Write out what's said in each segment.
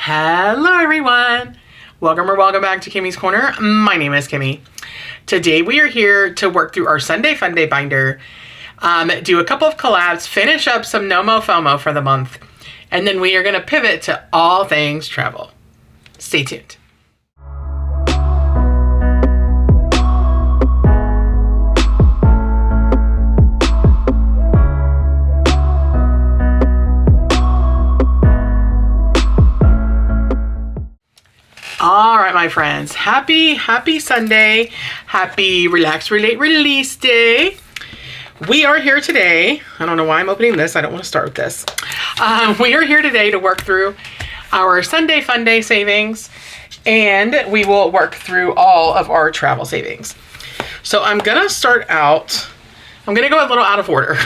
Hello everyone! Welcome back to Kimmy's Corner. My name is Kimmi. Today we are here to work through our Sunday Funday binder, do a couple of collabs, finish up some FOMO for the month, and then we are going to pivot to all things travel. Stay tuned. All right, my friends, happy Sunday, happy Relax, Relate, Release Day. We are here today. I don't know why I'm opening this. I don't want to start with this. We are here today to work through our Sunday Funday savings, and we will work through all of our travel savings. So I'm going to start out, I'm going to go a little out of order.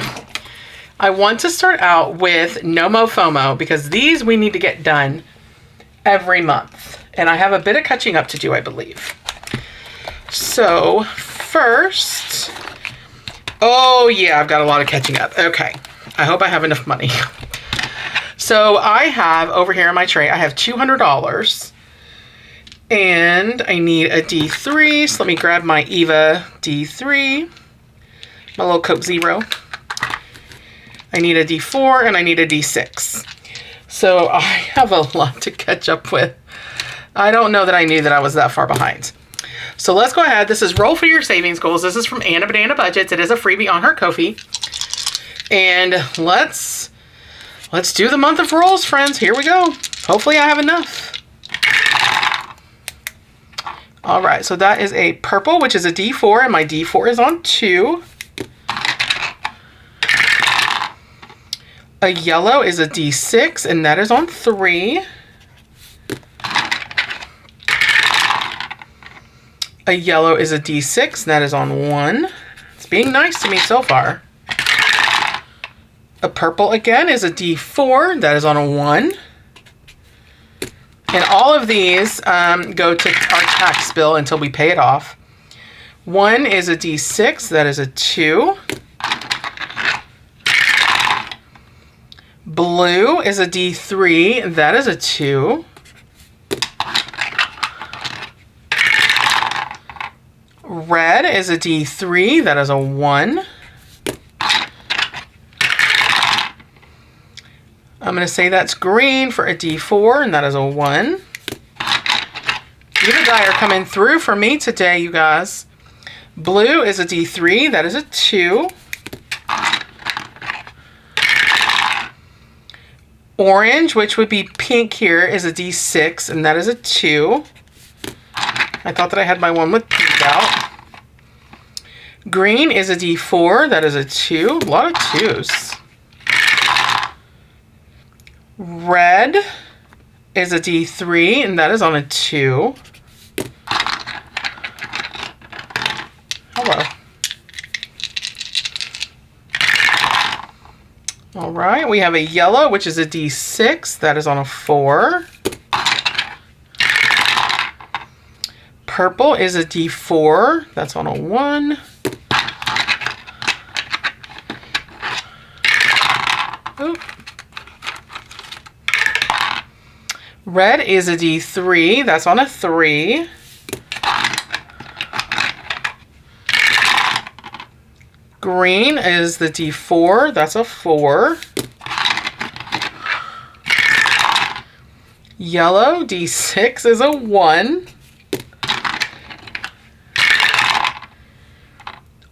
I want to start out with FOMO because these we need to get done every month. And I have a bit of catching up to do, I believe. So first, oh yeah, I've got a lot of catching up. Okay, I hope I have enough money. So I have over here in my tray, I have $200 and I need a D3. So let me grab my Eva D3, my little Coke Zero. I need a D4 and I need a D6. So I have a lot to catch up with. I don't know that I knew that I was that far behind. So let's go ahead. This is Roll for Your Savings Goals. This is from Anna Banana Budgets. It is a freebie on her Ko-fi. And let's do the month of rolls, friends. Here we go. Hopefully I have enough. All right, so that is a purple, which is a D4, and my D4 is on 2. A yellow is a D6, and that is on 3. A yellow is a D6, and that is on 1. It's being nice to me so far. A purple again is a D4, that is on a 1. And all of these go to our tax bill until we pay it off. 1 is a D6, that is a 2. Blue is a D3, that is a 2. Red is a D3, that is a 1. I'm going to say that's green for a D4, and that is a 1. You guys are coming through for me today, you guys. Blue is a D3, that is a 2. Orange, which would be pink here, is a D6, and that is a 2. I thought that I had my one with pink out. Green is a D4, that is a 2. A lot of 2s. Red is a D3, and that is on a 2. Hello. All right, we have a yellow, which is a D6, that is on a 4. Purple is a D4, that's on a 1. Ooh. Red is a D3, that's on a 3. Green is the D4, that's a 4. Yellow, D6 is a 1.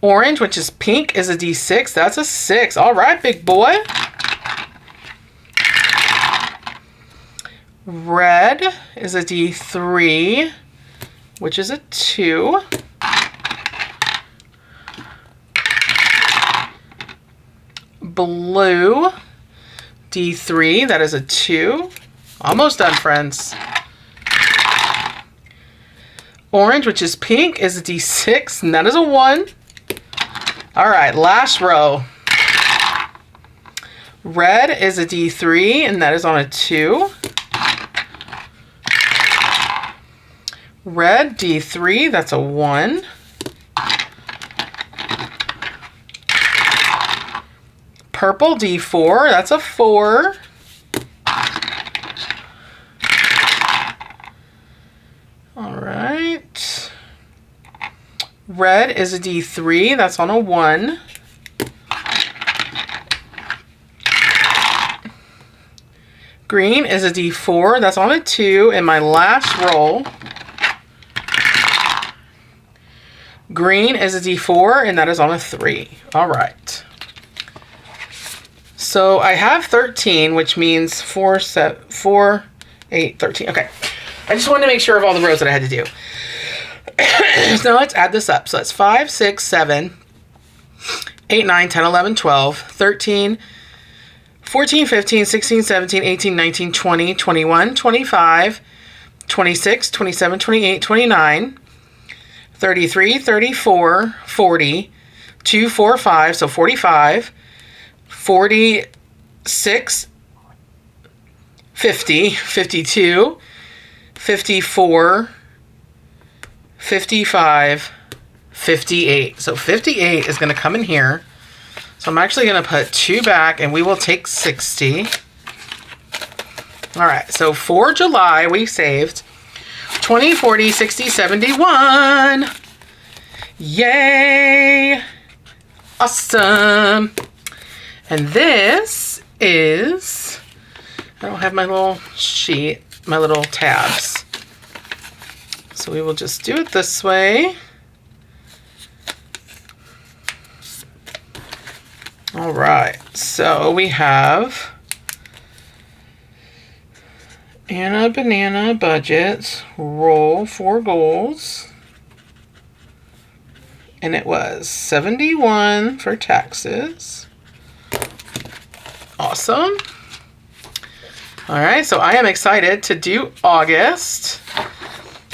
Orange, which is pink, is a D6, that's a 6. All right, big boy. Red is a D3, which is a 2. Blue, D3, that is a 2. Almost done, friends. Orange, which is pink, is a D6, and that is a 1. All right, last row. Red is a D3, and that is on a 2. Red, D3, that's a 1. Purple, D4, that's a 4. All right. Red is a D3. That's on a 1. Green is a D4. That's on a 2. And my last roll, green is a D4, and that is on a 3. All right. So I have 13, which means 4, 8, 13. Okay. I just wanted to make sure of all the rows that I had to do. So let's add this up. So that's 5, 6, 7, 8, 9, 10, 11, 12, 13, 14, 15, 16, 17, 18, 19, 20, 21, 25, 26, 27, 28, 29, 33, 34, 40, 2, 4, 5, so 45, 46, 50, 52, 54, 55, 58. So 58 is going to come in here. So I'm actually going to put 2 back and we will take 60. All right. So for July, we saved 20, 40, 60, 71. Yay. Awesome. And this is, I don't have my little sheet, my little tabs. So we will just do it this way. All right, so we have Anna Banana Budget, roll 4 goals. And it was 71 for taxes. Awesome. All right, so I am excited to do August.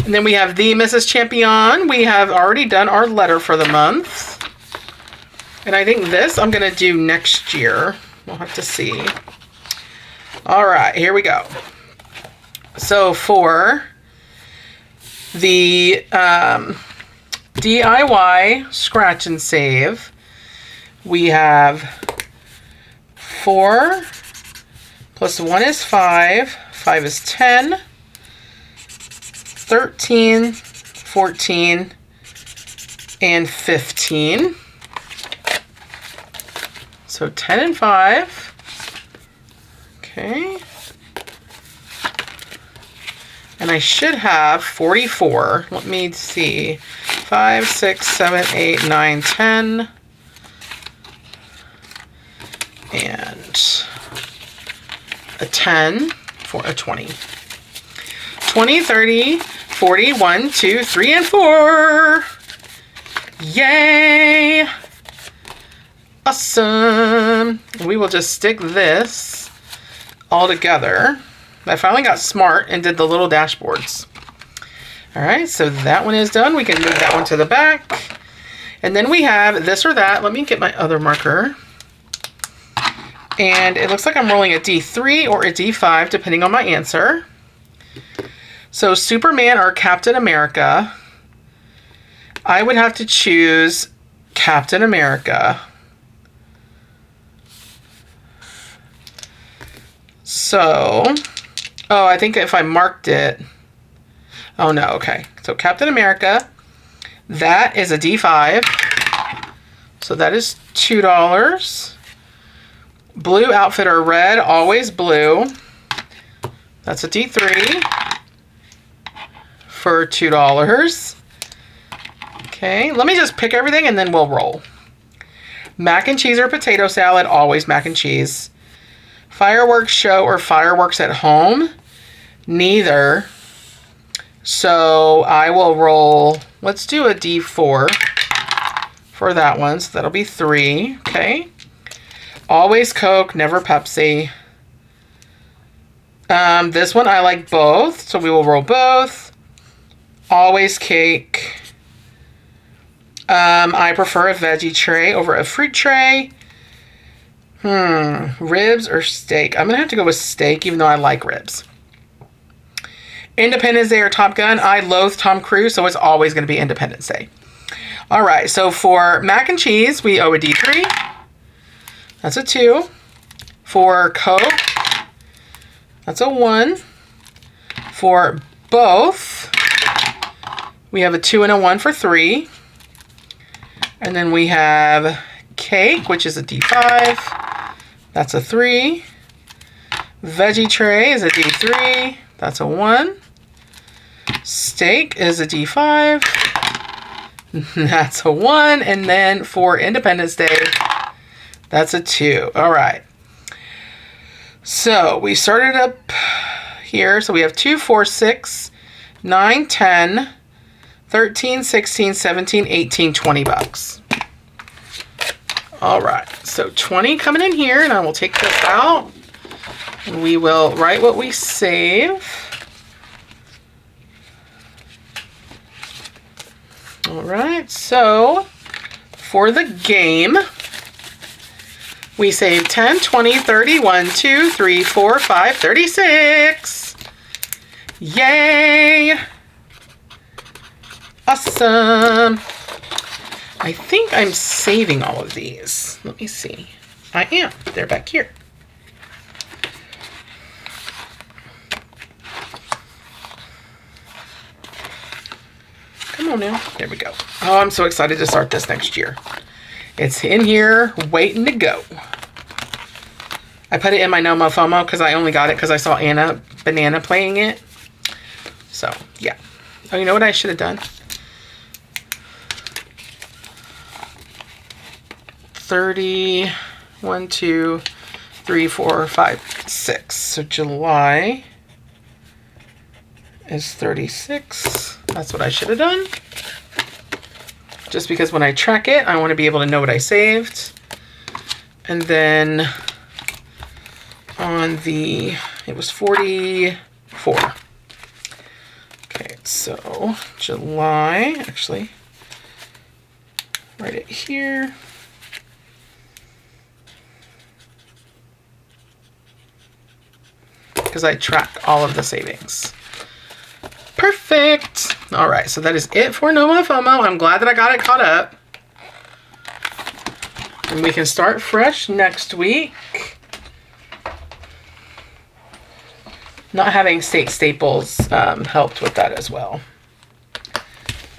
And then we have the Mrs. Champion. We have already done our letter for the month. And I think this I'm going to do next year. We'll have to see. All right, here we go. So for the DIY scratch and save, we have 4 plus 1 is 5. 5 is 10. 13, 14, and 15. So 10 and 5. Okay. And I should have 44. Let me see. 5, 6, 7, 8, 9, 10. And a 10 for a 20. 20, 30, 40, 1, 2, 3, and 4. Yay! Awesome. We will just stick this all together. I finally got smart and did the little dashboards. All right, so that one is done. We can move that one to the back. And then we have this or that. Let me get my other marker. And it looks like I'm rolling a D3 or a D5, depending on my answer. So Superman or Captain America. I would have to choose Captain America. So, oh, I think if I marked it, oh no, okay. So Captain America, that is a D5. So that is $2. Blue outfit or red, always blue. That's a D3 for $2. Okay, let me just pick everything and then we'll roll. Mac and cheese or potato salad, always mac and cheese. Fireworks show or fireworks at home, neither. So I will roll, let's do a D4 for that one. So that'll be 3, okay. Always Coke, never Pepsi. This one I like both, so we will roll both. Always cake. I prefer a veggie tray over a fruit tray. Ribs or steak? I'm gonna have to go with steak, even though I like ribs. Independence Day or Top Gun? I loathe Tom Cruise, so it's always gonna be Independence Day. All right, so for mac and cheese, we owe a D3. That's a 2. For Coke, that's a 1. For both, We have a 2 and a 1 for 3. And then we have cake, which is a D5. That's a 3. Veggie tray is a D3. That's a 1. Steak is a D5. That's a 1. And then for Independence Day, that's a 2. All right. So we started up here. So we have 2, 4, 6, 9, 10, 13, 16, 17, 18, 20 bucks. All right. So 20 coming in here, and I will take this out. And we will write what we save. All right. So for the game, we save 10, 20, 30, 1, 2, 3, 4, 5, 36. Yay! Awesome. I think I'm saving all of these. Let me see. I am. They're back here. Come on now. There we go. Oh, I'm so excited to start this next year. It's in here waiting to go. I put it in my NOMO FOMO because I only got it because I saw Anna Banana playing it. So, yeah. Oh, you know what I should have done? 30, 1, 2, 3, 4, 5, 6. So July is 36. That's what I should have done. Just because when I track it, I want to be able to know what I saved. And then on the, it was 44. Okay, so July, actually, write it here. Because I track all of the savings. Perfect. All right, so that is it for No More FOMO. I'm glad that I got it caught up. And we can start fresh next week. Not having state staples helped with that as well.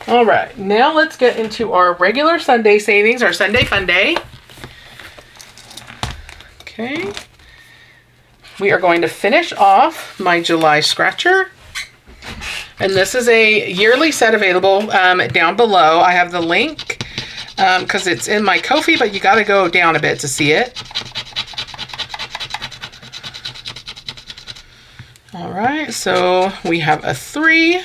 All right, now let's get into our regular Sunday savings, our Sunday Fun Day. Okay. We are going to finish off my July scratcher. And this is a yearly set available down below. I have the link because it's in my Ko-fi, but you got to go down a bit to see it. All right, so we have a 3.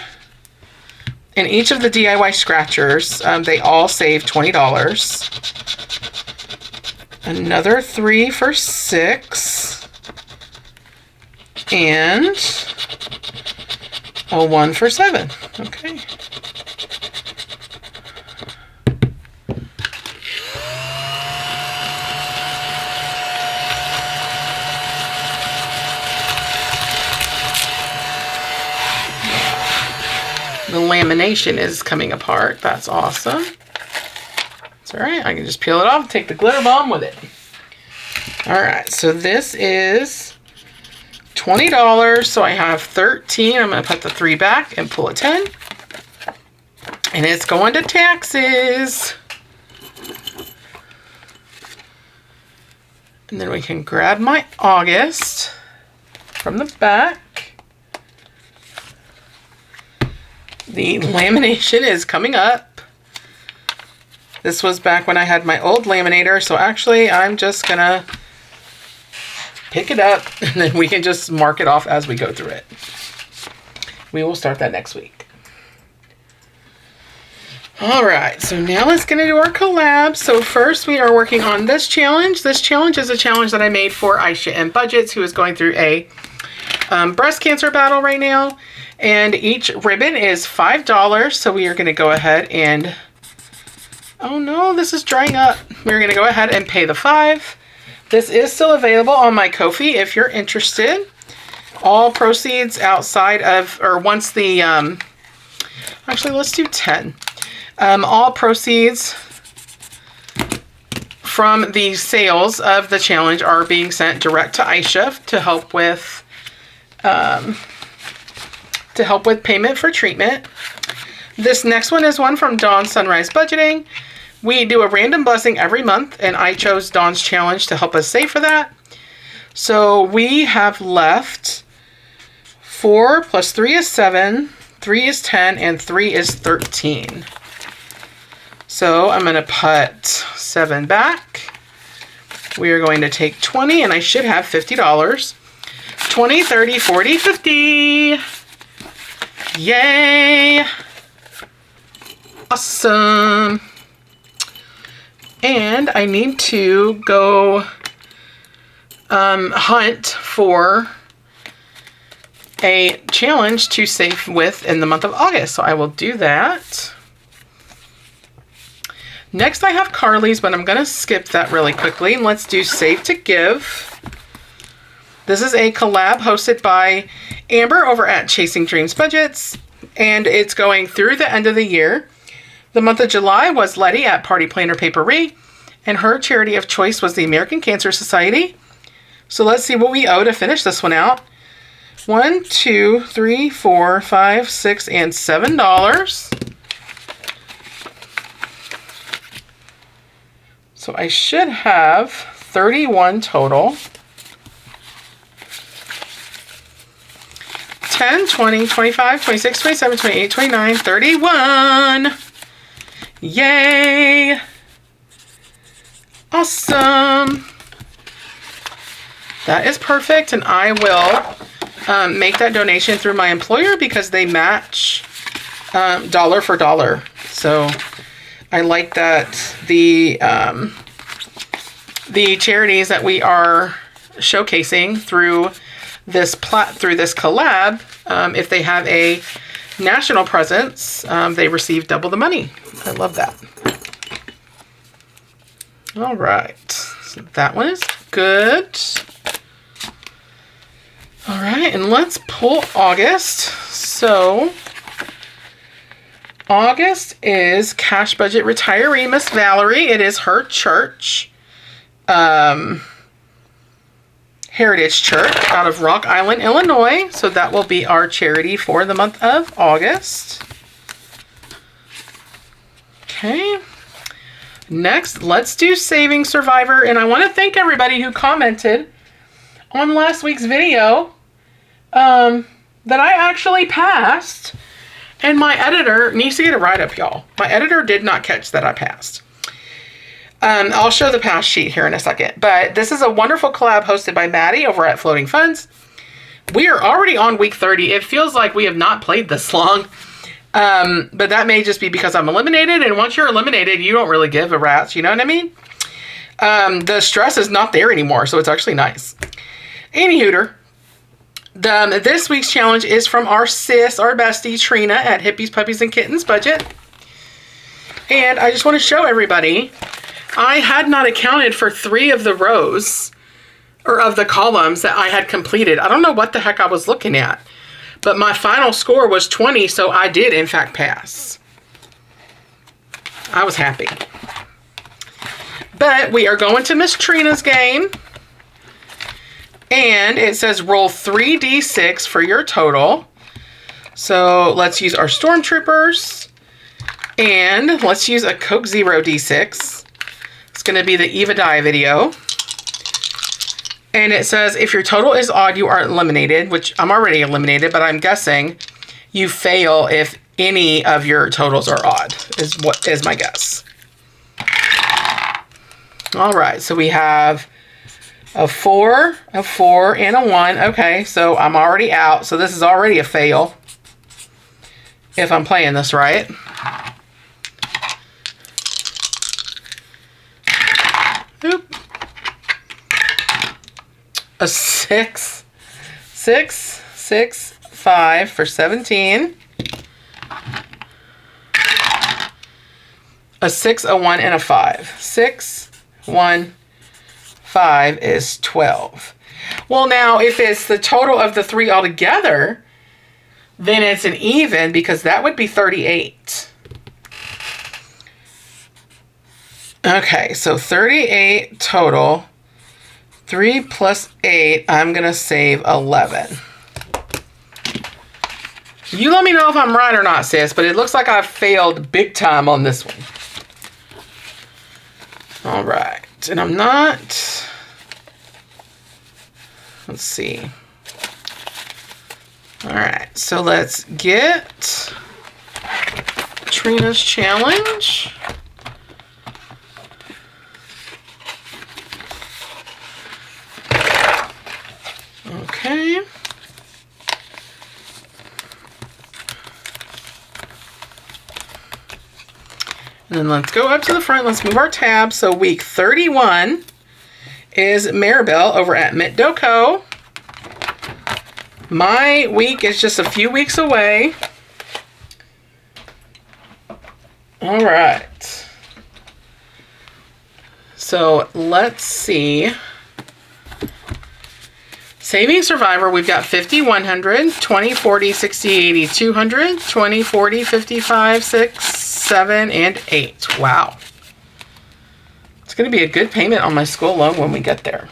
And each of the DIY scratchers, they all save $20. Another 3 for 6. And a 1 for 7. Okay. The lamination is coming apart. That's awesome. It's all right. I can just peel it off and take the glitter bomb with it. All right. So this is $20. So I have 13. I'm going to put the 3 back and pull a 10. And it's going to taxes. And then we can grab my August from the back. The lamination is coming up. This was back when I had my old laminator. So actually, I'm just going to pick it up and then we can just mark it off as we go through it. We will start that next week. All right, so now let's get into our collab. So first we are working on this challenge. This challenge is a challenge that I made for Aisha and Budgets, who is going through a breast cancer battle right now. And each ribbon is $5. So we are going to go ahead and, oh no, this is drying up. We're going to go ahead and pay the $5. This is still available on my Ko-fi if you're interested. All proceeds outside of, or once the, actually let's do 10. All proceeds from the sales of the challenge are being sent direct to Aisha to help with payment for treatment. This next one is one from Dawn's Sunrise Budgeting. We do a random blessing every month, and I chose Dawn's challenge to help us save for that. So we have left 4 plus 3 is 7, 3 is 10, and 3 is 13. So I'm going to put 7 back. We are going to take 20, and I should have $50. 20, 30, 40, 50. Yay. Awesome. And I need to go hunt for a challenge to save with in the month of August. So I will do that. Next I have Carly's, but I'm going to skip that really quickly. And let's do Save to Give. This is a collab hosted by Amber over at Chasing Dreams Budgets. And it's going through the end of the year. The month of July was Letty at Party Planner Papery. And her charity of choice was the American Cancer Society. So let's see what we owe to finish this one out. 1, 2, 3, 4, 5, 6, and $7. So I should have 31 total. 10, 20, 25, 26, 27, 28, 29, 31. Yay! Awesome. That is perfect, and I will make that donation through my employer because they match dollar for dollar. So I like that the charities that we are showcasing through this collab, if they have a national presence, they receive double the money. I love that. All right, so that one is good. All right, and let's pull August. So August is Cash Budget Retiree Miss Valerie. It is her church, Heritage Church out of Rock Island, Illinois. So that will be our charity for the month of August. Okay. Next, let's do Saving Survivor. And I want to thank everybody who commented on last week's video that I actually passed. And my editor needs to get a write-up, y'all. My editor did not catch that I passed. I'll show the pass sheet here in a second. But this is a wonderful collab hosted by Madi over at Floating Funds. We are already on week 30. It feels like we have not played this long. But that may just be because I'm eliminated. And once you're eliminated, you don't really give a rat's. You know what I mean? The stress is not there anymore. So it's actually nice. Anywhooter. This week's challenge is from our sis, our bestie, Trina at Hippies, Puppies, and Kittens Budget. And I just want to show everybody, I had not accounted for 3 of the rows, or of the columns that I had completed. I don't know what the heck I was looking at. But my final score was 20, so I did, in fact, pass. I was happy. But we are going to Miss Trina's game. And it says roll 3d6 for your total. So let's use our Stormtroopers. And let's use a Coke Zero d6. It's going to be the Eva Die video. And it says if your total is odd, you are eliminated, which I'm already eliminated, but I'm guessing you fail if any of your totals are odd, is my guess. All right, so we have a 4, and a 1. Okay, so I'm already out. So this is already a fail if I'm playing this right. Oop. A 6, 6, 6, 5 for 17. A 6, a 1, and a 5. 6, 1, 5 is 12. Well, now, if it's the total of the 3 altogether, then it's an even because that would be 38. Okay, so 38 total. 3 plus 8, I'm going to save 11. You let me know if I'm right or not, sis, but it looks like I failed big time on this one. All right, and I'm not, let's see. All right, so let's get Trina's challenge. Okay. And then let's go up to the front. Let's move our tab. So week 31 is Maribel over at Mitdoco. My week is just a few weeks away. All right. So let's see. Saving Survivor, we've got 50, 100, 20, 40, 60, 80, 200, 20, 40, 55, 6, 7, and 8. Wow. It's going to be a good payment on my school loan when we get there.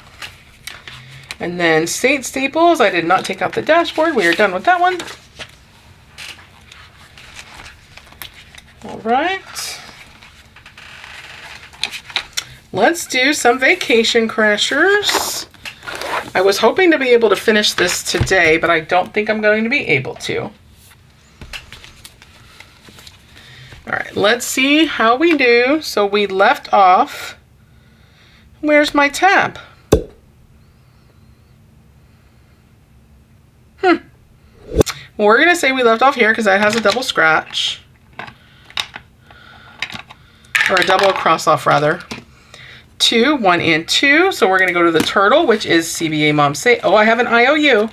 And then State Staples, I did not take out the dashboard. We are done with that one. All right. Let's do some Vacation Crashers. I was hoping to be able to finish this today, but I don't think I'm going to be able to. All right, let's see how we do. So we left off. Where's my tab? Well, we're going to say we left off here because that has a double scratch. Or a double cross off, rather. 2, 1, and 2. So we're going to go to the turtle, which is CBA Mom Say. Oh, I have an IOU.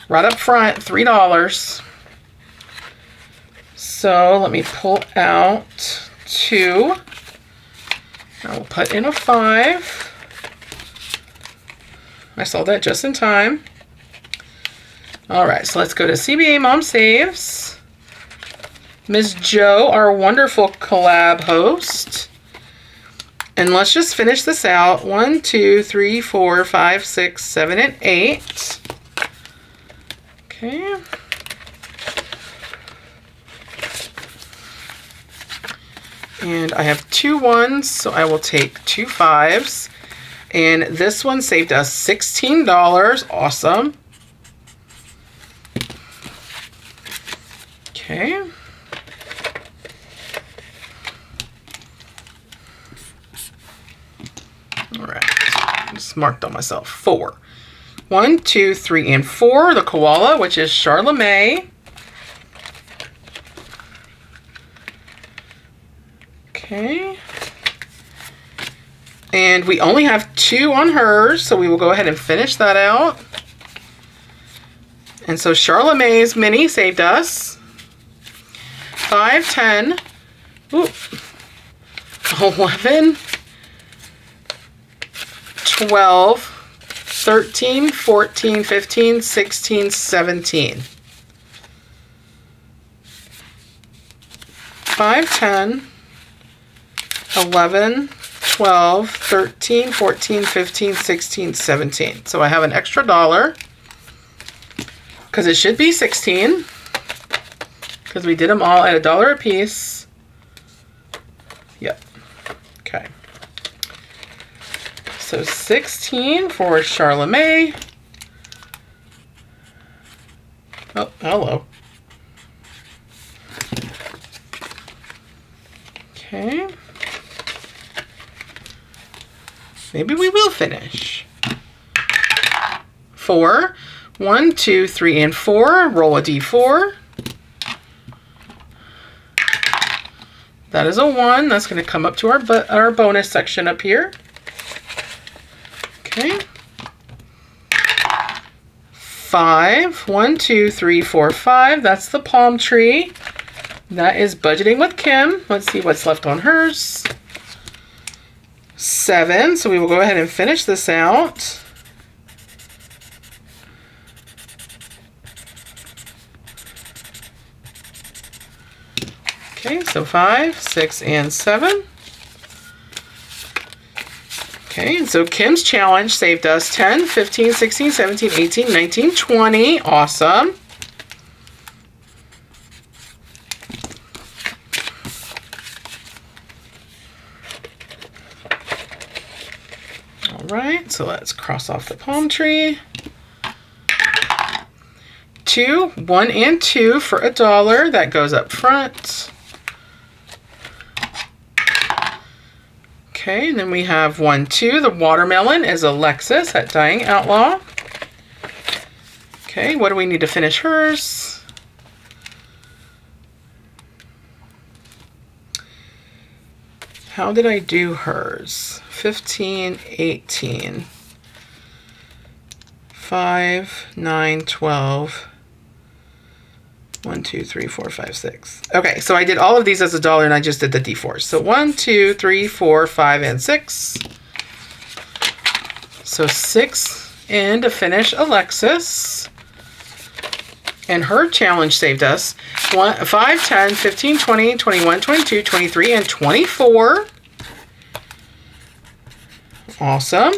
Right up front, $3. So let me pull out 2. I will put in a 5. I saw that just in time. All right, so let's go to CBA Mom Saves. Ms. Joe, our wonderful collab host. And let's just finish this out. 1, 2, 3, 4, 5, 6, 7, and 8. Okay. And I have 2 1s, so I will take 2 5s. And this one saved us $16. Awesome. Okay. All right, just marked on myself. 4. 1, 2, 3, and 4. The koala, which is Charlemagne. Okay. And we only have 2 on hers, so we will go ahead and finish that out. And so Charlemagne's mini saved us 5, 10, 11, 12, 13, 14, 15, 16, 17. 5, 10, 11, 12, 13, 14, 15, 16, 17. So I have an extra $1 because it should be 16 because we did them all at $1 a piece. Yep. Okay. So 16 for Charlemagne. Oh, hello. Okay. Maybe we will finish. 4. 1, 2, 3, and 4. Roll a d4. That is a 1. That's going to come up to our bonus section up here. Okay. 5. 1, 2, 3, 4, 5. That's the palm tree. That is budgeting with Kim. Let's see what's left on hers. 7. So we will go ahead and finish this out. Okay, so 5, 6, and 7. Okay, and so Kim's challenge saved us 10, 15, 16, 17, 18, 19, 20. Awesome. right, so let's cross off the palm tree. 2, 1 and 2 for $1. That goes up front. Okay, and then we have 1, 2. The watermelon is Alexis at Dying Outlaw. Okay, what do we need to finish hers? How did I do hers? 15, 18. 5, 9, 12. 1, 2, 3, 4, 5, 6. Okay, so I did all of these as $1 and I just did the D4s. So 1, 2, 3, 4, 5, and 6. So 6 in to finish Alexis. And her challenge saved us 5, 10, 15, 20, 21, 22, 23, and 24. Awesome.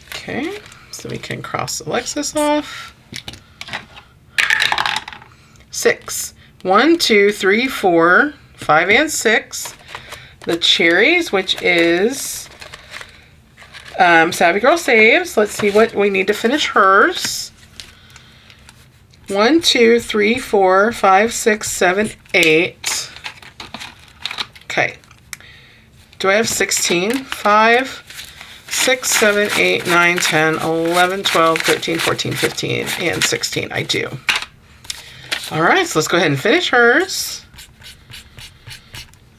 Okay, so we can cross Alexis off. 6. 1, 2, 3, 4, 5, and 6. The cherries, which is Savvy Girl Saves. Let's see what we need to finish hers. 1, 2, 3, 4, 5, 6, 7, 8. Okay. Do I have 16? 5, 6, 7, 8, 9, 10, 11, 12, 13, 14, 15, and 16. I do. All right, so let's go ahead and finish hers.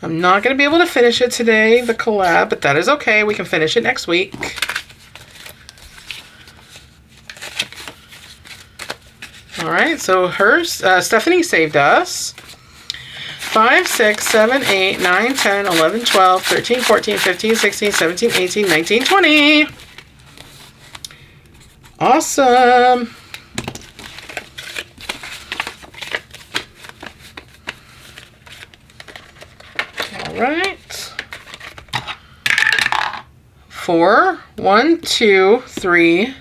I'm not going to be able to finish it today, the collab, but that is okay. We can finish it next week. All right, so hers, Stephanie saved us. 5, 6, 7, 8, 9, 10, 11, 12, 13, 14, 15, 16, 17, 18, 19, 20. Awesome. All right. 4, 1, 2, 3,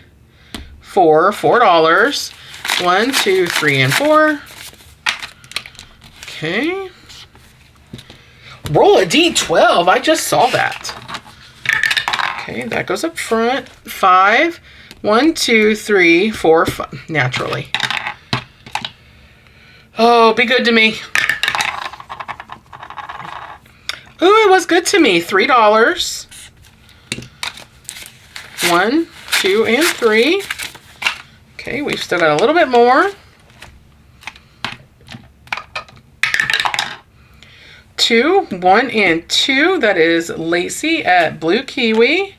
4, $4. 1, 2, 3, and 4. Okay. Roll a D12. I just saw that. Okay, that goes up front. 5, 1, 2, 3, 4, 5. Naturally. Oh, be good to me. Ooh, it was good to me. $3. 1, 2, and 3. Okay, we've still got a little bit more. 2, 1, and 2. That is Lacey at Blue Kiwi.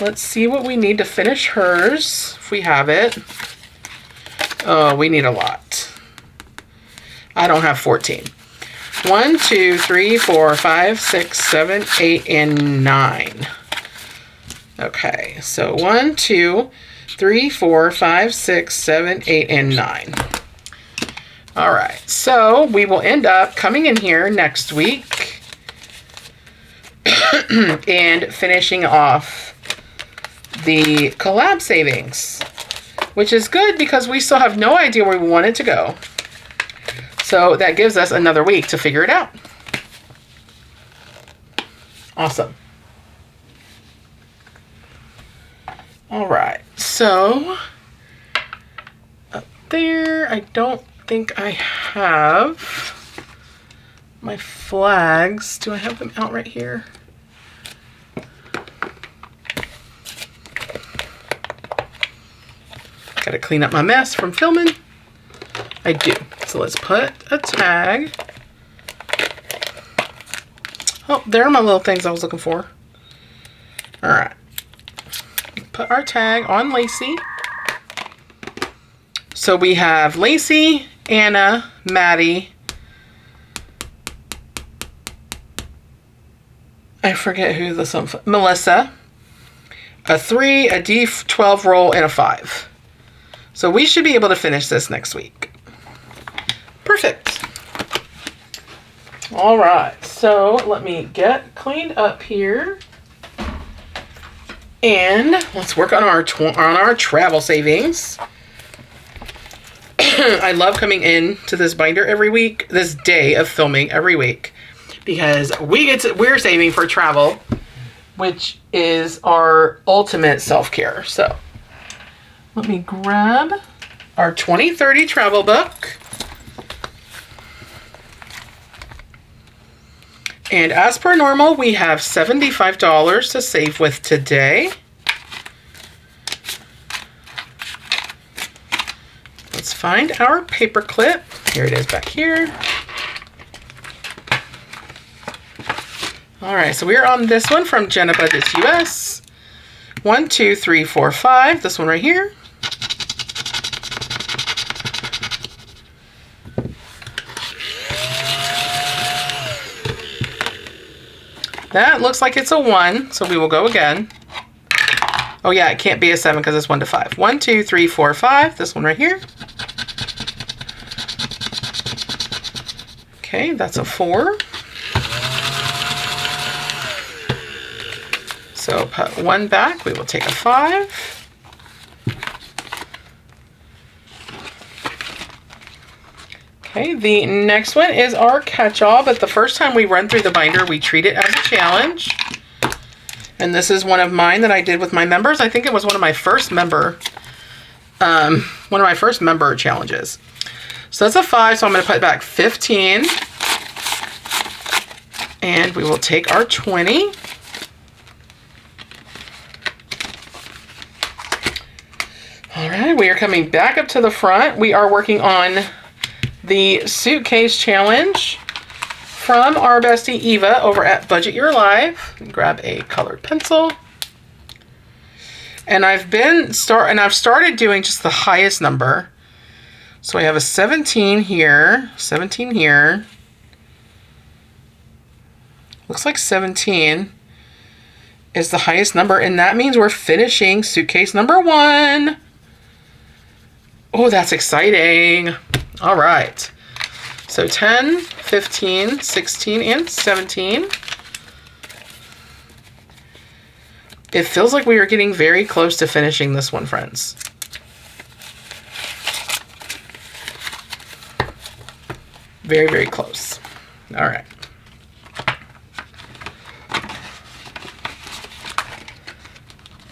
Let's see what we need to finish hers, if we have it. Oh, we need a lot. I don't have 14. 1, 2, 3, 4, 5, 6, 7, 8, and 9. Okay, so 1, 2, 3, 4, 5, 6, 7, 8, and 9. All right, so we will end up coming in here next week and finishing off the collab savings, which is good because we still have no idea where we want it to go. So that gives us another week to figure it out. Awesome. All right, so up there, I don't think I have my flags. Do I have them out right here? Gotta clean up my mess from filming. I do. So let's put a tag. Oh, there are my little things I was looking for. All right. Put our tag on Lacey. So we have Lacey, Anna, Maddie. I forget who this one. Melissa. A 3, a D12 roll, and a 5. So we should be able to finish this next week. Perfect. All right. So let me get cleaned up here. And let's work on our travel savings. I love coming in to this binder every week, this day of filming every week, because we're saving for travel, which is our ultimate self-care. So let me grab our 2030 travel book. And as per normal, we have $75 to save with today. Let's find our paper clip. Here it is back here. All right, so we're on this one from Jenna Budgets US. 1, 2, 3, 4, 5. This one right here. That looks like it's a 1, so we will go again. Oh yeah, it can't be a 7 because it's 1 to 5. 1, 2, 3, 4, 5. This one right here. Okay, that's a 4. So put 1 back. We will take a 5. Okay, the next one is our catch-all, but the first time we run through the binder, we treat it as a challenge. And this is one of mine that I did with my members. I think it was one of my first member challenges. So that's a 5, so I'm going to put back 15. And we will take our 20. All right, we are coming back up to the front. We are working on the Suitcase challenge from our bestie Eva over at Budget Your Life. Grab a colored pencil. And I've started doing just the highest number. So I have a 17 here, 17 here. Looks like 17 is the highest number, and that means we're finishing suitcase number 1. Oh, that's exciting. All right. So 10, 15, 16, and 17. It feels like we are getting very close to finishing this one, friends. Very, very close. All right.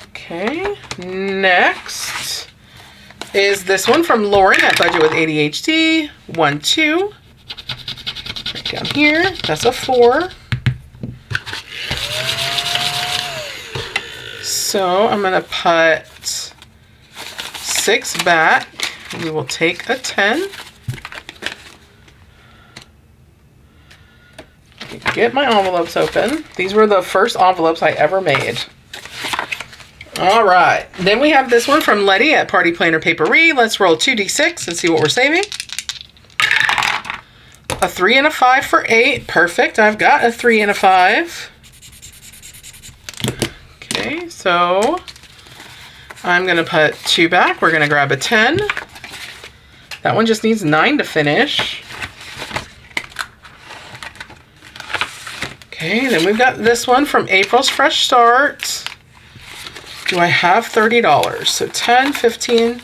Okay, next is this one from Lauren at Budget with ADHD. 1, 2. Right down here, that's a 4. So I'm gonna put 6 back. We will take a 10. Get my envelopes open. These were the first envelopes I ever made. All right, then we have this one from Letty at Party Planner Papery. Let's roll 2d6 and see what we're saving. A 3 and a 5 for 8. Perfect. I've got a 3 and a 5. Okay, so I'm going to put 2 back. We're going to grab a 10. That one just needs 9 to finish. Okay, then we've got this one from April's Fresh Start. Do I have $30? So 10, 15,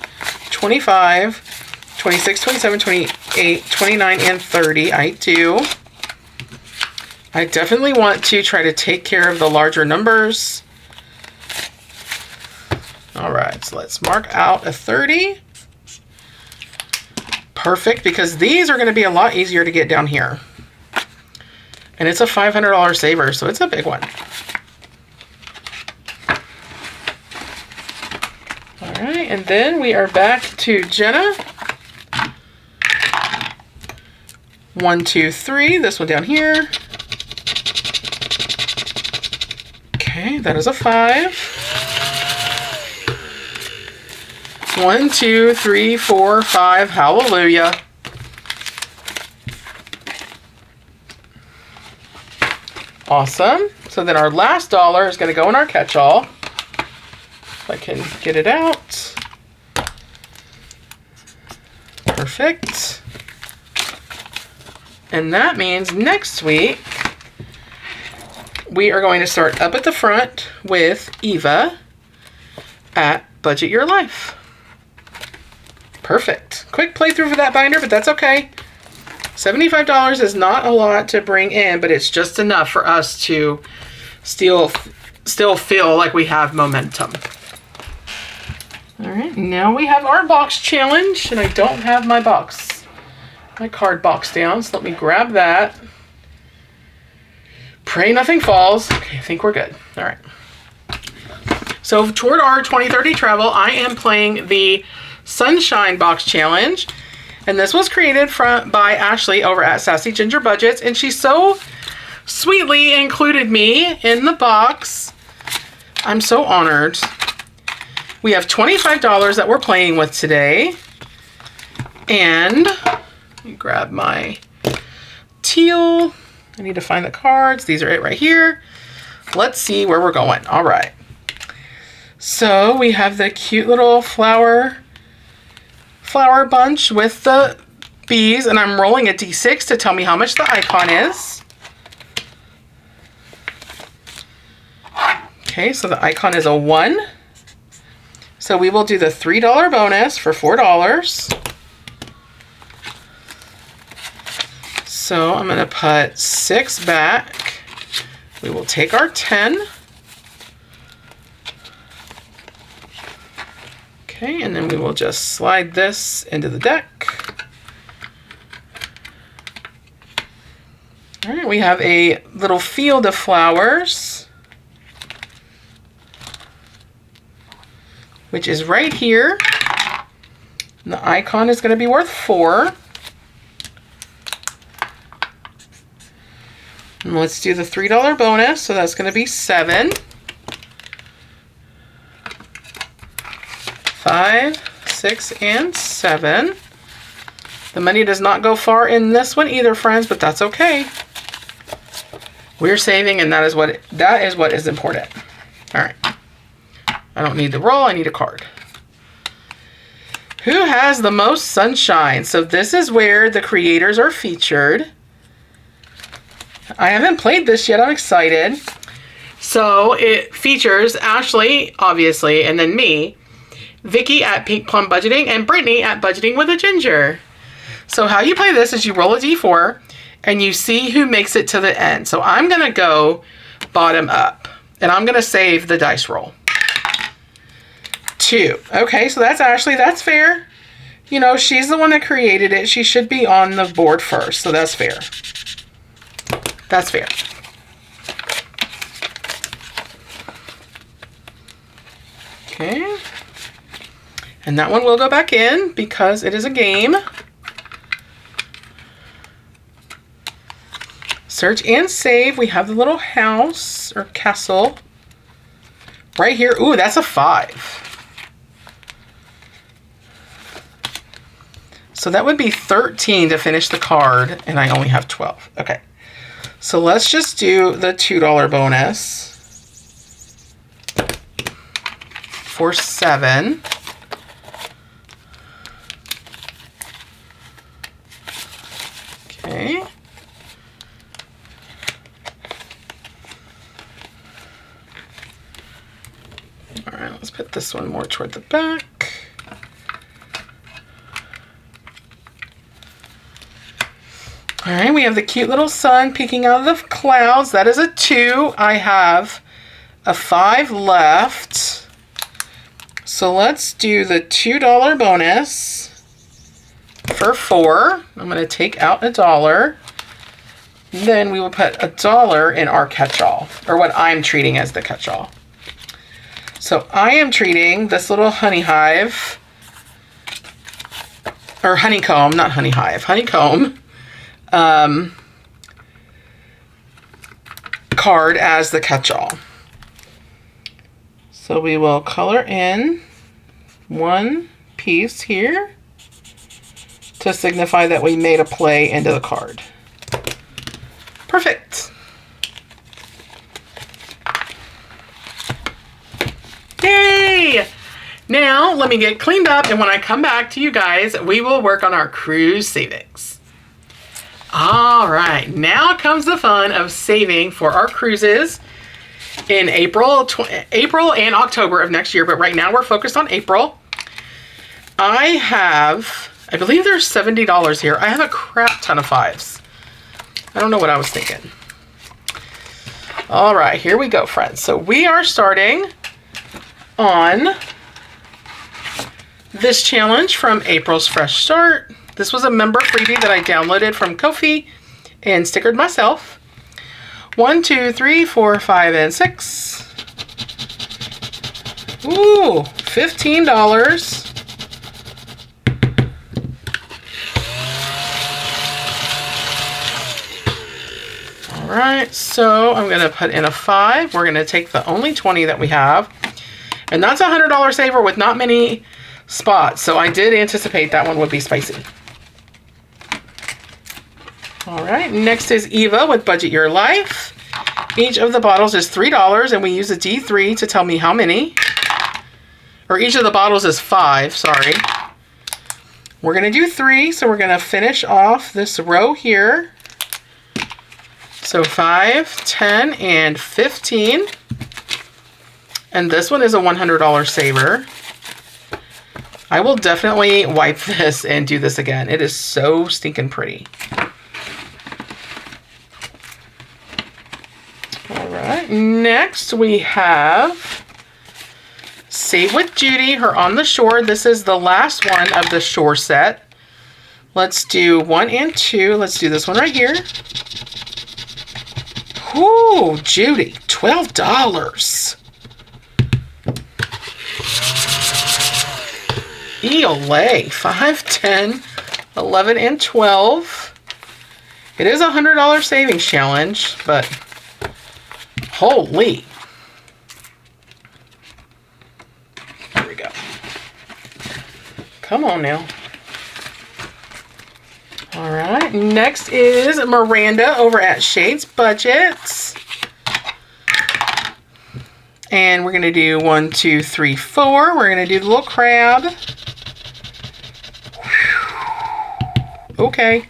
25, 26, 27, 28, 29, and 30. I do. I definitely want to try to take care of the larger numbers. All right, so let's mark out a 30. Perfect, because these are going to be a lot easier to get down here. And it's a $500 saver, so it's a big one. All right, and then we are back to Jenna. 1, 2, 3. This one down here. Okay, that is a 5. 1, 2, 3, 4, 5. Hallelujah. Awesome. So then our last dollar is going to go in our catch-all. If I can get it out. Perfect. And that means next week we are going to start up at the front with Eva at Budget Your Life. Perfect. Quick playthrough for that binder, but that's okay. $75 is not a lot to bring in, but it's just enough for us to still feel like we have momentum. All right, now we have our box challenge, and I don't have my card box down, so let me grab that. Pray nothing falls. Okay, I think we're good. All right. So toward our 2030 travel, I am playing the Sunshine Box Challenge. And this was created by Ashley over at Sassy Ginger Budgets. And she so sweetly included me in the box. I'm so honored. We have $25 that we're playing with today. And let me grab my teal. I need to find the cards. These are it right here. Let's see where we're going. All right. So we have the cute little flower bunch with the bees, and I'm rolling a D6 to tell me how much the icon is. Okay, so the icon is a 1. So we will do the $3 bonus for $4. So I'm going to put 6 back. We will take our 10. Okay, and then we will just slide this into the deck. All right, we have a little field of flowers, which is right here. And the icon is going to be worth 4. And let's do the $3 bonus, so that's going to be 7. 5, 6, and 7. The money does not go far in this one either, friends, but that's okay. We're saving, and that is what is important. All right. I don't need the roll, I need a card. Who has the most sunshine? So this is where the creators are featured. I haven't played this yet, I'm excited. So it features Ashley, obviously, and then me, Vicky at Pink Plum Budgeting, and Brittnie at Budgeting with a Ginger. So how you play this is you roll a d4, and you see who makes it to the end. So I'm going to go bottom up, and I'm going to save the dice roll. 2. Okay, so that's Ashley. That's fair. You know, she's the one that created it. She should be on the board first, so that's fair. That's fair. Okay. And that one will go back in because it is a game. Search and save. We have the little house or castle right here. Ooh, that's a 5. So that would be 13 to finish the card, and I only have 12. Okay. So let's just do the $2 bonus for 7. Okay. All right, let's put this one more toward the back. All right, we have the cute little sun peeking out of the clouds. That is a 2. I have a 5 left. So let's do the $2 bonus for 4. I'm going to take out $1. Then we will put $1 in our catch-all, or what I'm treating as the catch-all. So I am treating this little honey hive, or honeycomb, not honey hive, honeycomb card as the catch-all. So we will color in 1 piece here to signify that we made a play into the card. Perfect. Yay! Now let me get cleaned up, and when I come back to you guys, we will work on our cruise savings. All right, now comes the fun of saving for our cruises in April and October of next year, but right now we're focused on April. I believe there's $70 here. I have a crap ton of 5s. I don't know what I was thinking. All right, here we go, friends. So we are starting on this challenge from April's Fresh Start. This was a member freebie that I downloaded from Ko-fi and stickered myself. 1, 2, 3, 4, 5, and 6. Ooh, $15. All right, so I'm gonna put in a 5. We're gonna take the only 20 that we have. And that's a $100 saver with not many spots. So I did anticipate that one would be spicy. All right, next is Eva with Budget Your Life. Each of the bottles is $3 and we use a D3 to tell me how many. Or each of the bottles is 5, sorry. We're gonna do 3, so we're gonna finish off this row here. So 5, 10, and 15. And this one is a $100 saver. I will definitely wipe this and do this again. It is so stinking pretty. All right, next we have Save with Judy, her On the Shore. This is the last one of the Shore set. Let's do 1 and 2. Let's do this one right here. Ooh, Judy, $12. Oleg, 5, 10, 11, and 12. It is a $100 savings challenge, but holy. There we go. Come on now. All right, next is Miranda over at Shades Budgets. And we're gonna do 1, 2, 3, 4. We're gonna do the little crab. Okay.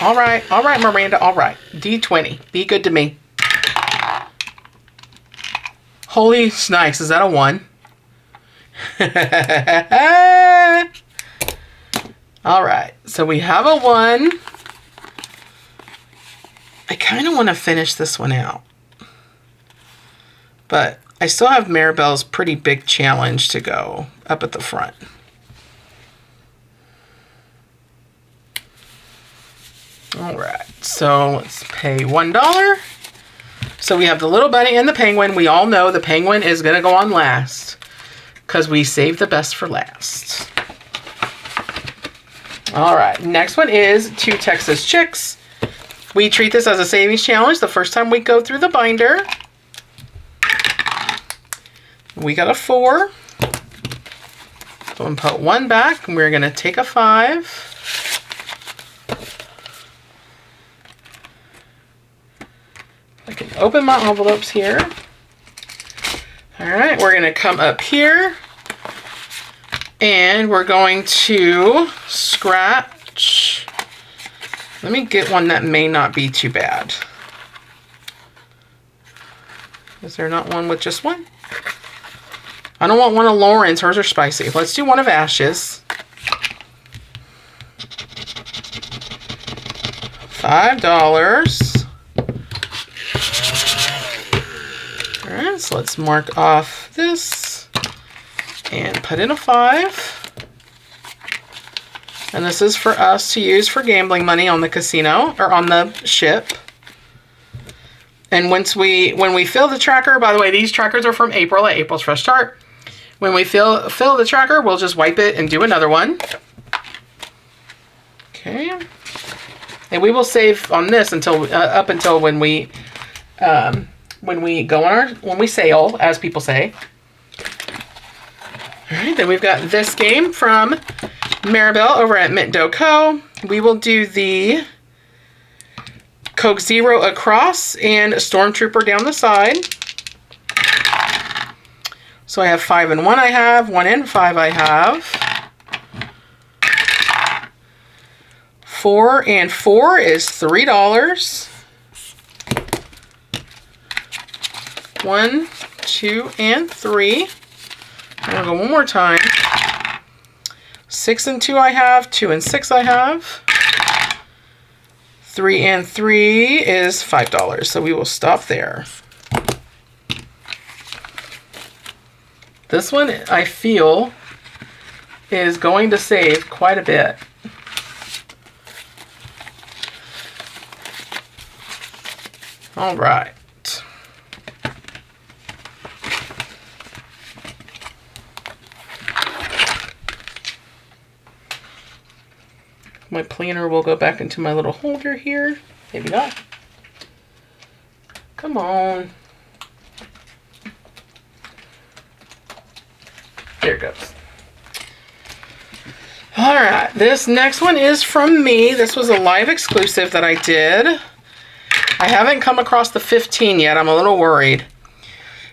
All right, Miranda, all right. D20, be good to me. Holy snipes, is that a 1? All right, so we have a 1. I kind of want to finish this one out. But I still have Maribel's pretty big challenge to go up at the front. All right, so let's pay $1. So we have the little bunny and the penguin. We all know the penguin is going to go on last because we saved the best for last. All right, next one is 2 Texas Chicks. We treat this as a savings challenge the first time we go through the binder. We got a 4. So I'm gonna put 1 back and we're gonna take a 5. I can open my envelopes here. All right, we're gonna come up here and we're going to scratch. Let me get one that may not be too bad. Is there not one with just 1? I don't want one of Lauren's. Hers are spicy. Let's do one of Ash's. $5. All right, so let's mark off this and put in a 5. And this is for us to use for gambling money on the casino or on the ship. And when we fill the tracker, by the way, these trackers are from April at April's Fresh Start. When we fill the tracker, we'll just wipe it and do another one. Okay. And we will save on this until up until when we sail, as people say. All right, then we've got this game from Maribel over at Mint Dough Co. We will do the Coke Zero across and Stormtrooper down the side. So I have 5 and 1 I have, 1 and 5 I have. 4 and 4 is $3. 1, 2, and 3. I'm gonna go one more time. 6 and 2 I have, 2 and 6 I have. 3 and 3 is $5, so we will stop there. This one, I feel, is going to save quite a bit. All right. My planner will go back into my little holder here. Maybe not. Come on. There it goes. All right, this next one is from me. This was a live exclusive that I did. I haven't come across the 15 yet. I'm a little worried.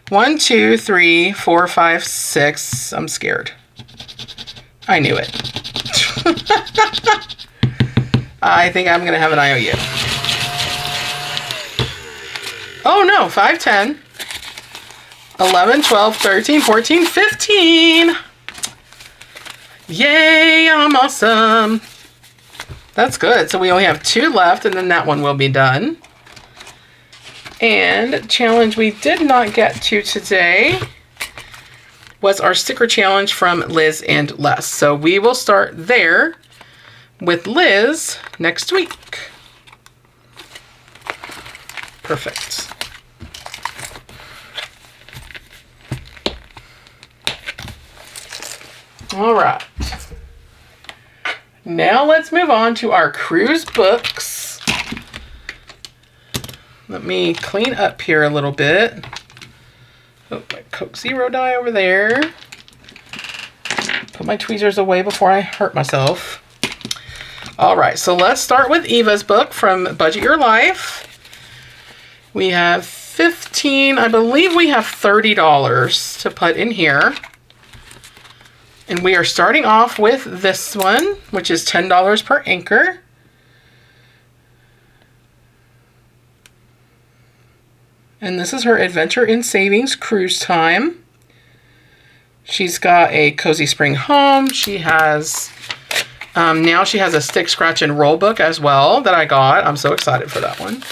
1, 2, 3, 4, 5, 6. I'm scared. I knew it. I think I'm going to have an IOU. Oh no, 5, 10, 11, 12, 13, 14, 15. Yay, I'm awesome. That's good. So we only have 2 left, and then that one will be done. And challenge we did not get to today was our sticker challenge from Liz and Les. So we will start there with Liz next week. Perfect. All right. Now let's move on to our cruise books. Let me clean up here a little bit. Oh, my Coke Zero die over there. Put my tweezers away before I hurt myself. All right, so let's start with Eva's book from Budget Your Life. We have 15, I believe we have $30 to put in here. And we are starting off with this one, which is $10 per anchor. And this is her Adventure in Savings Cruise Time. She's got a Cozy Spring Home. She has, now she has a Stick, Scratch, and Roll book as well that I got. I'm so excited for that one.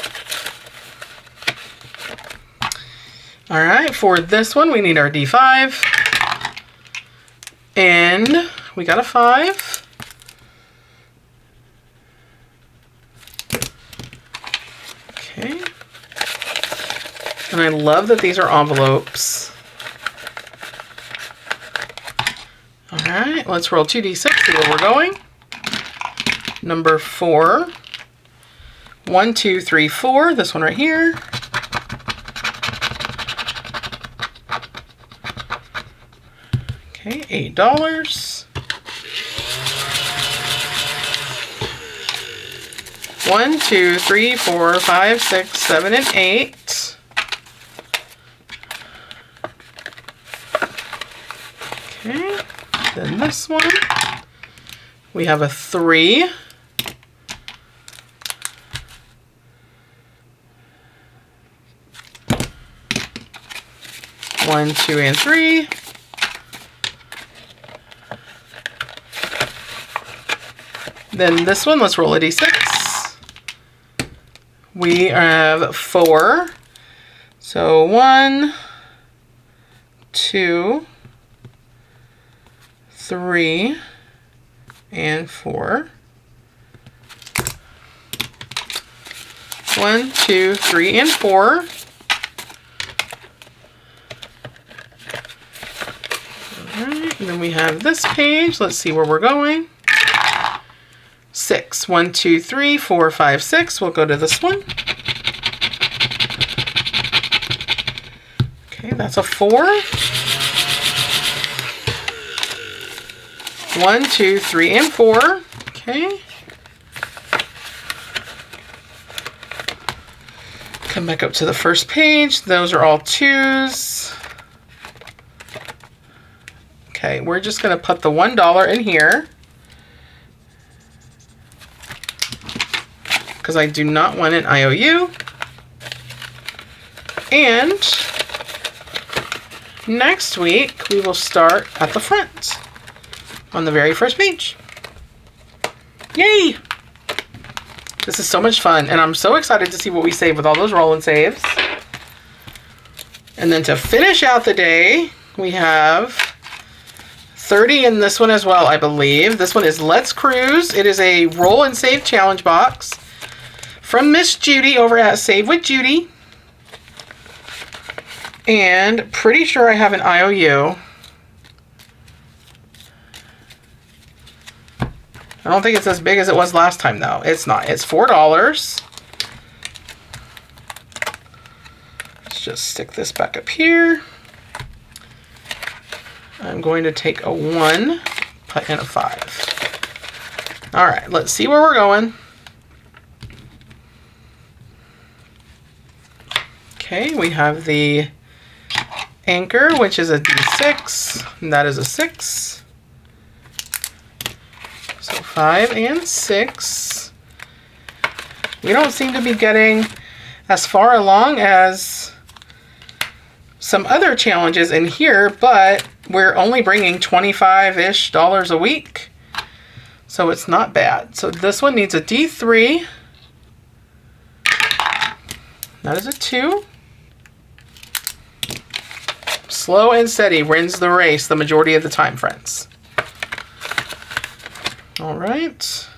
All right, for this one, we need our D5. And we got a 5. Okay. And I love that these are envelopes. All right, let's roll 2d6, see where we're going. Number 4. 1, 2, 3, 4. This one right here. Okay, $8. 1, 2, 3, 4, 5, 6, 7, and 8. Okay, then this one, we have a 3. 1, 2, and 3. Then this one, let's roll a d6. We have 4. So 1, 2, 3, and 4. 1, 2, 3, and 4. All right, and then we have this page. Let's see where we're going. 6. 1, 2, 3, 4, 5, 6. We'll go to this one. Okay, that's a 4. 1, 2, 3, and 4. Okay. Come back up to the first page. Those are all 2s. Okay, we're just going to put the $1 in here, because I do not want an IOU. And next week, we will start at the front. on the very first page. Yay! This is so much fun, and I'm so excited to see what we save with all those roll and saves. And then to finish out the day, we have 30 in this one as well, I believe. This one is Let's Cruise. It is a roll and save challenge box from Miss Judy over at Save with Judy. And pretty sure I have an IOU. I don't think it's as big as it was last time, though. It's not. It's $4. Let's just stick this back up here. I'm going to take a 1, put in a 5. All right, let's see where we're going. Okay, we have the anchor, which is a D6, and that is a 6. So 5 and 6. We don't seem to be getting as far along as some other challenges in here, but we're only bringing $25-ish a week. So it's not bad. So this one needs a D3. That is a 2. Slow and steady wins the race the majority of the time, friends. All right.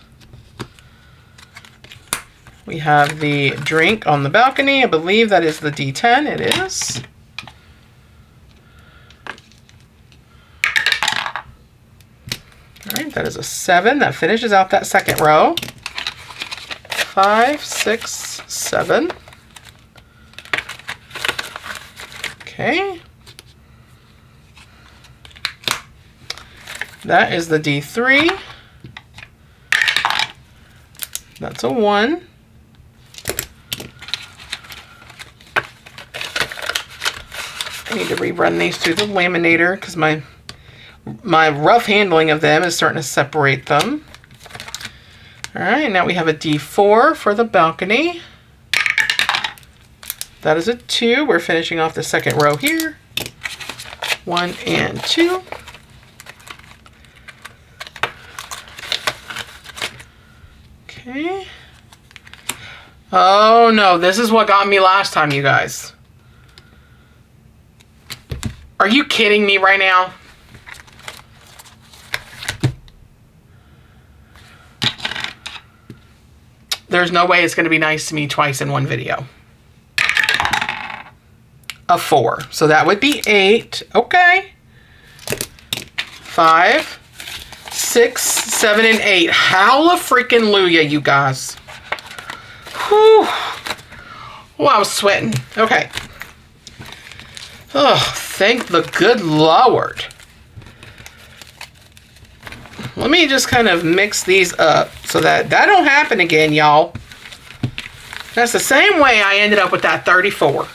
We have the drink on the balcony. I believe that is the D10. It is. All right, that is a 7. That finishes out that second row. 5, 6, 7. Okay. That is the D3. That's a 1. I need to rerun these through the laminator because my rough handling of them is starting to separate them. All right, now we have a D4 for the balcony. That is a 2. We're finishing off the second row here. 1 and 2. Okay. Oh no, this is what got me last time, you guys. Are you kidding me right now? There's no way it's going to be nice to me twice in one video. A 4. So that would be 8. Okay. 5, 6, 7, and 8. Hallelujah, you guys. Whew. Oh, I was sweating. Okay. Oh, thank the good Lord. Let me just kind of mix these up so that don't happen again, y'all. That's the same way I ended up with that 34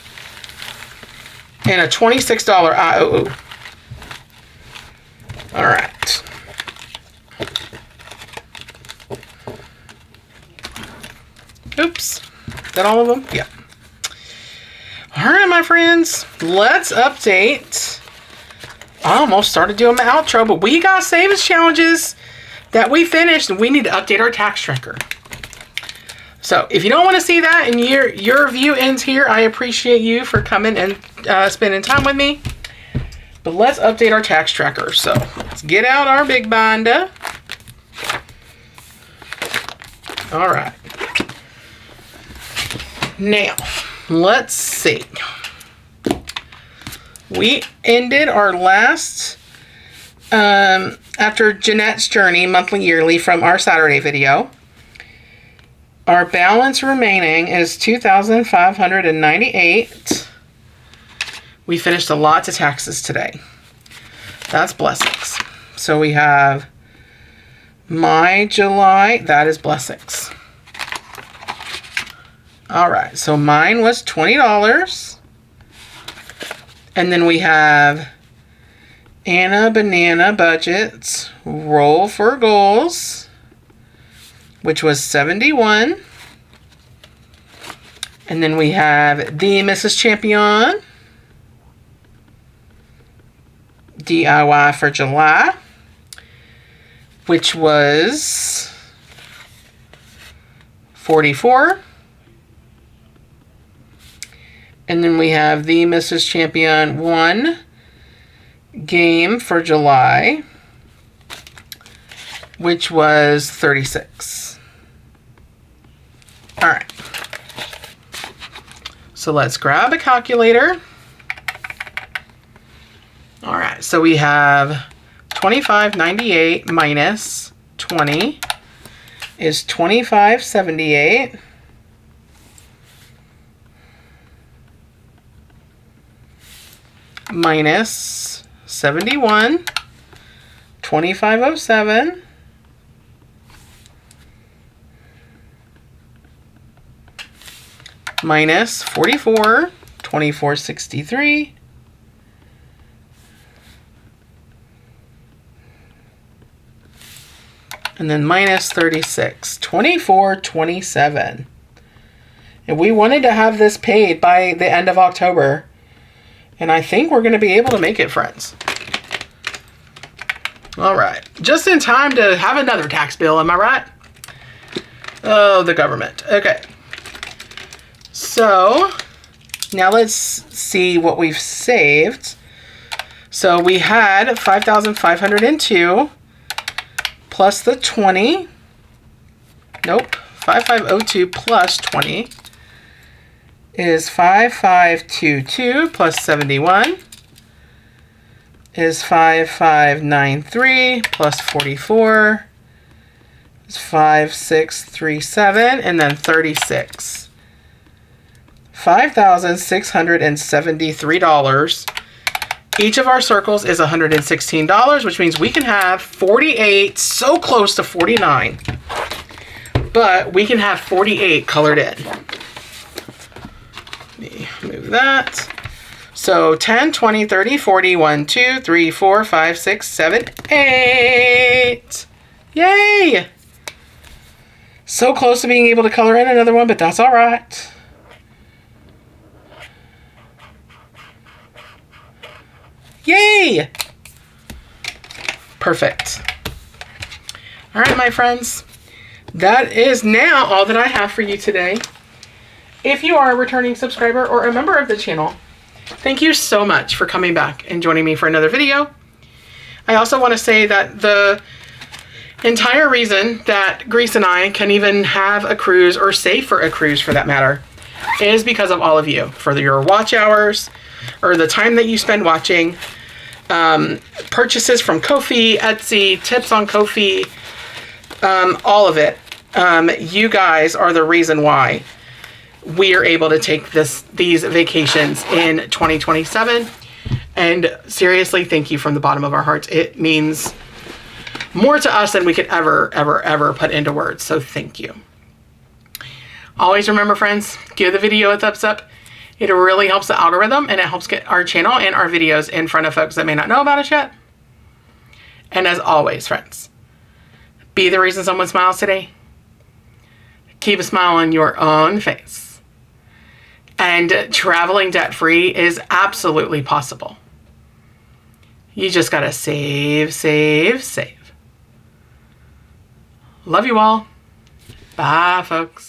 and a $26 IOU. All right. Oops. Is that all of them? Yeah. All right, my friends. Let's update. I almost started doing my outro, but we got savings challenges that we finished, and we need to update our tax tracker. So if you don't want to see that and your view ends here, I appreciate you for coming and spending time with me. But let's update our tax tracker. So let's get out our big binder. All right. Now, let's see. We ended our last, after Jeanette's journey, monthly, yearly, from our Saturday video. Our balance remaining is $2,598. We finished a lot to taxes today. That's blessings. So we have my July, that is blessings. All right, so mine was $20. And then we have Anna Banana Budgets, Roll for Goals, which was $71. And then we have the Mrs. Champion, DIY for July. which was 44. And then we have the Mrs. Champion 1 game for July, which was 36. All right. So let's grab a calculator. All right, so we have 25.98 minus 20 is 25.78. Minus 71, 2507. Minus 44, 2463. And then minus 36, 2427. And we wanted to have this paid by the end of October. And I think we're going to be able to make it, friends. All right. Just in time to have another tax bill, am I right? Oh, the government. Okay. So, now let's see what we've saved. So, we had 5,502 plus the 20. Nope. 5502 plus 20. Is 5522 plus 71 is 5593 plus 44 is 5637 and then 36. $5,673. Each of our circles is $116, which means we can have 48, so close to 49. But we can have 48 colored in. Move that. So 10, 20, 30, 40, 1, 2, 3, 4, 5, 6, 7, 8. Yay! So close to being able to color in another one, but that's all right. Yay! Perfect. All right, my friends. That is now all that I have for you today. If you are a returning subscriber or a member of the channel, thank you so much for coming back and joining me for another video. I also want to say that the entire reason that Grease and I can even have a cruise, or save for a cruise for that matter, is because of all of you, for your watch hours or the time that you spend watching, purchases from Ko-fi, Etsy, tips on Ko-fi, all of it. You guys are the reason why we are able to take these vacations in 2027. And seriously, thank you from the bottom of our hearts. It means more to us than we could ever put into words. So thank you. Always remember, friends, give the video a thumbs up. It really helps the algorithm, and it helps get our channel and our videos in front of folks that may not know about us yet. And as always, friends, be the reason someone smiles today. Keep a smile on your own face. And traveling debt-free is absolutely possible. You just gotta save, save, save. Love you all. Bye, folks.